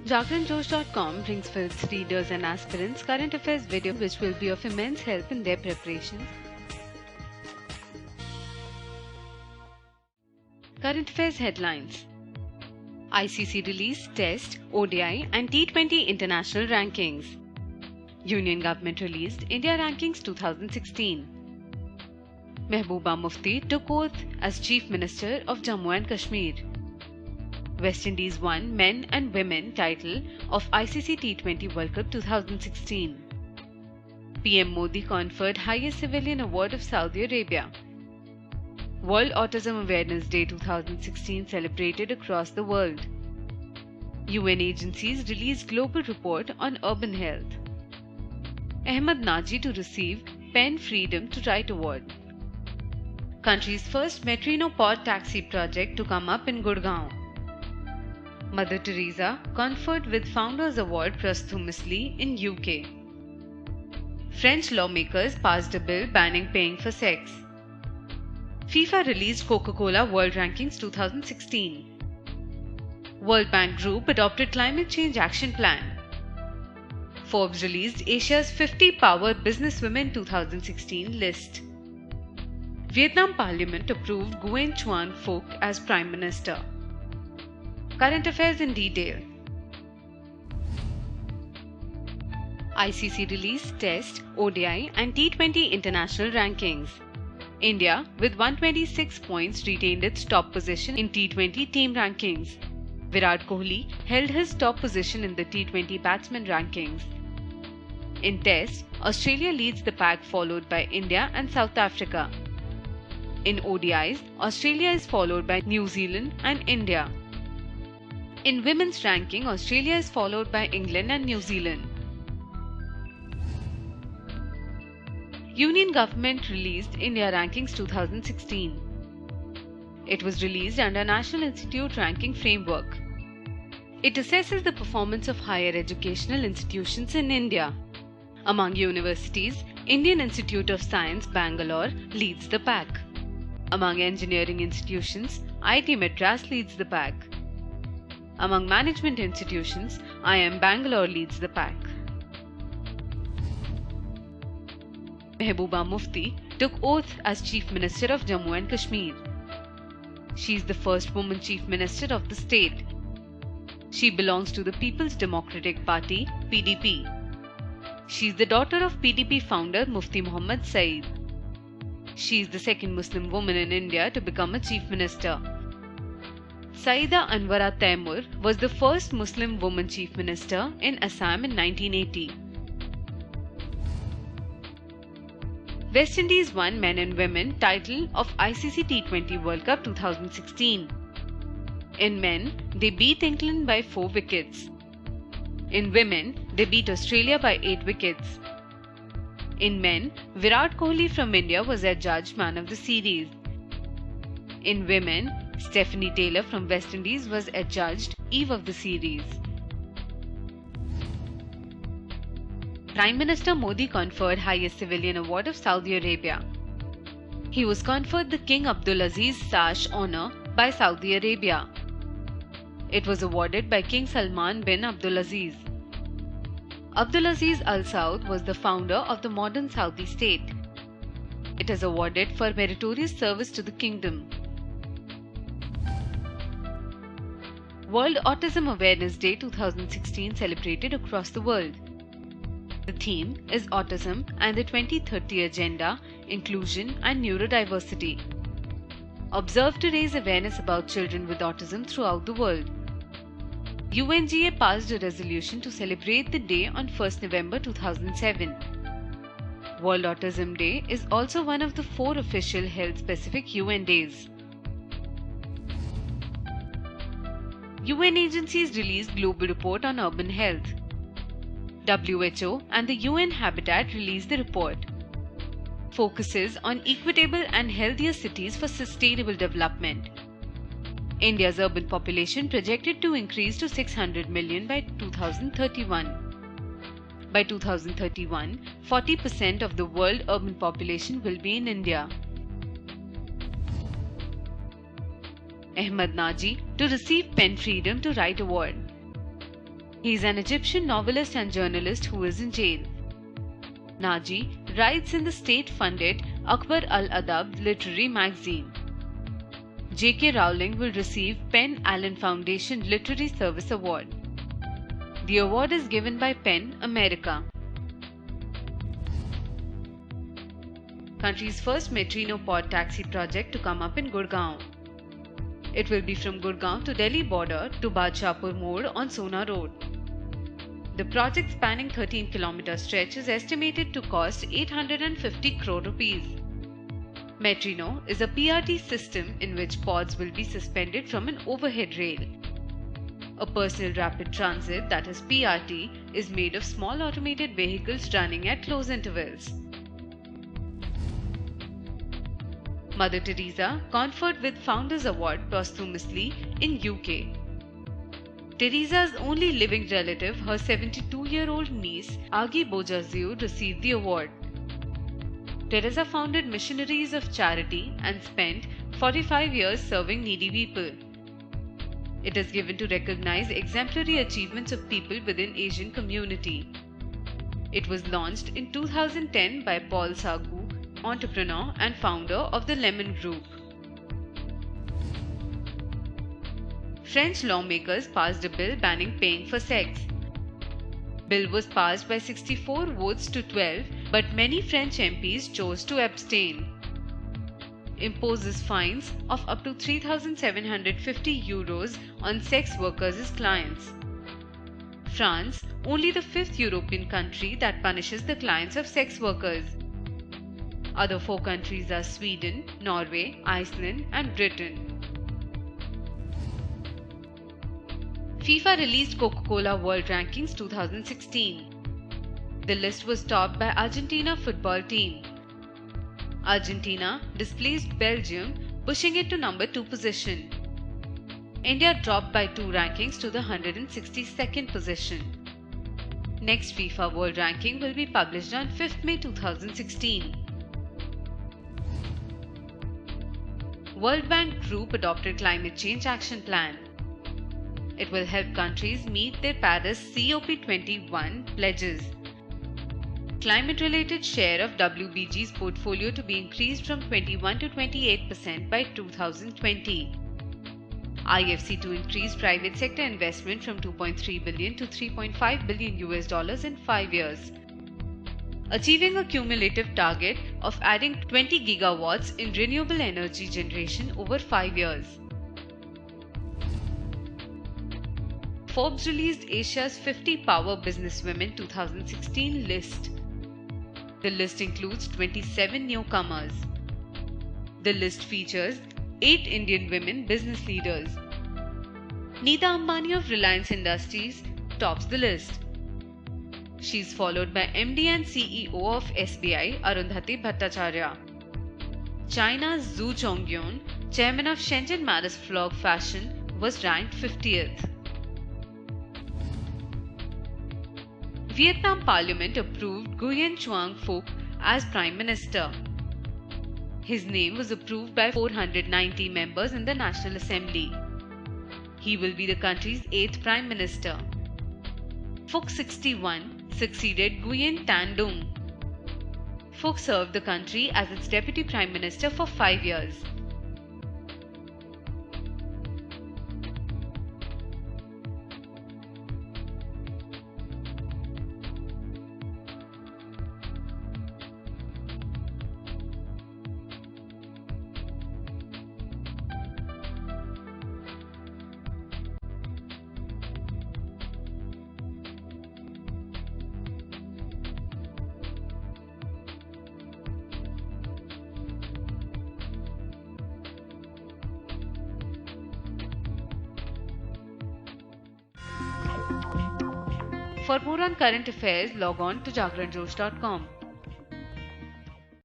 JagranJosh.com brings for its readers and aspirants current affairs video which will be of immense help in their preparations. Current affairs headlines: ICC released Test, ODI and T20 international rankings. Union government released India Rankings 2016. Mehbooba Mufti took oath as Chief Minister of Jammu and Kashmir. West Indies won men and women title of ICC T20 World Cup 2016. PM Modi conferred highest civilian award of Saudi Arabia. World Autism Awareness Day 2016 celebrated across the world. UN agencies released global report on urban health. Ahmed Naji to receive Pen Freedom to Write Award. Country's first Metrino pod taxi project to come up in Gurgaon. Mother Teresa conferred with Founders Award posthumously in UK. French lawmakers passed a bill banning paying for sex. FIFA released Coca-Cola World Rankings 2016. World Bank Group adopted Climate Change Action Plan. Forbes released Asia's 50 Power Businesswomen 2016 list. Vietnam Parliament approved Nguyen Xuan Phuc as Prime Minister. Current affairs in detail. ICC released Test, ODI and T20 international rankings. India, with 126 points, retained its top position in T20 team rankings. Virat Kohli held his top position in the T20 batsman rankings. In Test, Australia leads the pack followed by India and South Africa. In ODIs, Australia is followed by New Zealand and India. In women's ranking, Australia is followed by England and New Zealand. Union government released India Rankings 2016. It was released under National Institute Ranking Framework. It assesses the performance of higher educational institutions in India. Among universities, Indian Institute of Science, Bangalore leads the pack. Among engineering institutions, IIT Madras leads the pack. Among management institutions, IIM Bangalore leads the pack. Mehbooba Mufti took oath as Chief Minister of Jammu and Kashmir. She is the first woman Chief Minister of the state. She belongs to the People's Democratic Party, PDP. She is the daughter of PDP founder Mufti Muhammad Saeed. She is the second Muslim woman in India to become a Chief Minister. Saida Anwara Taimur was the first Muslim woman Chief Minister in Assam in 1980. West Indies won men and women title of ICC T20 World Cup 2016. In men, they beat England by 4 wickets. In women, they beat Australia by 8 wickets. In men, Virat Kohli from India was adjudged Man of the Series. In women, Stephanie Taylor from West Indies was adjudged Eve of the Series. Prime Minister Modi conferred highest civilian award of Saudi Arabia. He was conferred the King Abdulaziz Sash Honour by Saudi Arabia. It was awarded by King Salman bin Abdulaziz. Abdulaziz Al Saud was the founder of the modern Saudi state. It is awarded for meritorious service to the kingdom. World Autism Awareness Day 2016 celebrated across the world. The theme is Autism and the 2030 Agenda, Inclusion and Neurodiversity. Observed to raise awareness about children with autism throughout the world. UNGA passed a resolution to celebrate the day on 1st November 2007. World Autism Day is also one of the 4 official health-specific UN days. UN agencies released global report on urban health. WHO and the UN Habitat released the report. Focuses on equitable and healthier cities for sustainable development. India's urban population projected to increase to 600 million by 2031. By 2031, 40% of the world urban population will be in India. Ahmed Naji to receive Pen Freedom to Write Award. He is an Egyptian novelist and journalist who is in jail. Naji writes in the state-funded Akbar al-Adab literary magazine. J.K. Rowling will receive Penn Allen Foundation Literary Service Award. The award is given by Penn America. Country's first Metrino pod taxi project to come up in Gurgaon. It will be from Gurgaon to Delhi border to Badshahpur Mode on Sona Road. The project spanning 13-kilometer stretch is estimated to cost 850 crore rupees. Metrino is a PRT system in which pods will be suspended from an overhead rail. A personal rapid transit, that is PRT, is made of small automated vehicles running at close intervals. Mother Teresa conferred with Founders Award posthumously in UK. Teresa's only living relative, her 72-year-old niece, Agi Bojaziu, received the award. Teresa founded Missionaries of Charity and spent 45 years serving needy people. It is given to recognize exemplary achievements of people within Asian community. It was launched in 2010 by Paul Sagu, entrepreneur and founder of the Lemon Group. French lawmakers passed a bill banning paying for sex. Bill was passed by 64 votes to 12, but many French MPs chose to abstain. Imposes fines of up to 3,750 euros on sex workers as clients. France, only the 5th European country that punishes the clients of sex workers. Other 4 countries are Sweden, Norway, Iceland, and Britain. FIFA released Coca-Cola World Rankings 2016. The list was topped by Argentina football team. Argentina displaced Belgium, pushing it to number 2 position. India dropped by 2 rankings to the 162nd position. Next FIFA World Ranking will be published on 5th May 2016. World Bank Group adopted Climate Change Action Plan. It will help countries meet their Paris COP21 pledges. Climate-related share of WBG's portfolio to be increased from 21 to 28% by 2020. IFC to increase private sector investment from $2.3 billion to $3.5 billion in 5 years. Achieving a cumulative target of adding 20 gigawatts in renewable energy generation over 5 years. Forbes released Asia's 50 Power Businesswomen 2016 list. The list includes 27 newcomers. The list features 8 Indian women business leaders. Nita Ambani of Reliance Industries tops the list. She is followed by MD and CEO of SBI, Arundhati Bhattacharya. China's Zhu Chongyun, chairman of Shenzhen Maris Vlog Fashion, was ranked 50th. Vietnam Parliament approved Nguyen Xuan Phuc as Prime Minister. His name was approved by 490 members in the National Assembly. He will be the country's 8th Prime Minister. Phuc 61 succeeded Nguyen Tan Dung. Phuc served the country as its Deputy Prime Minister for 5 years. For more on current affairs, log on to jagranjosh.com.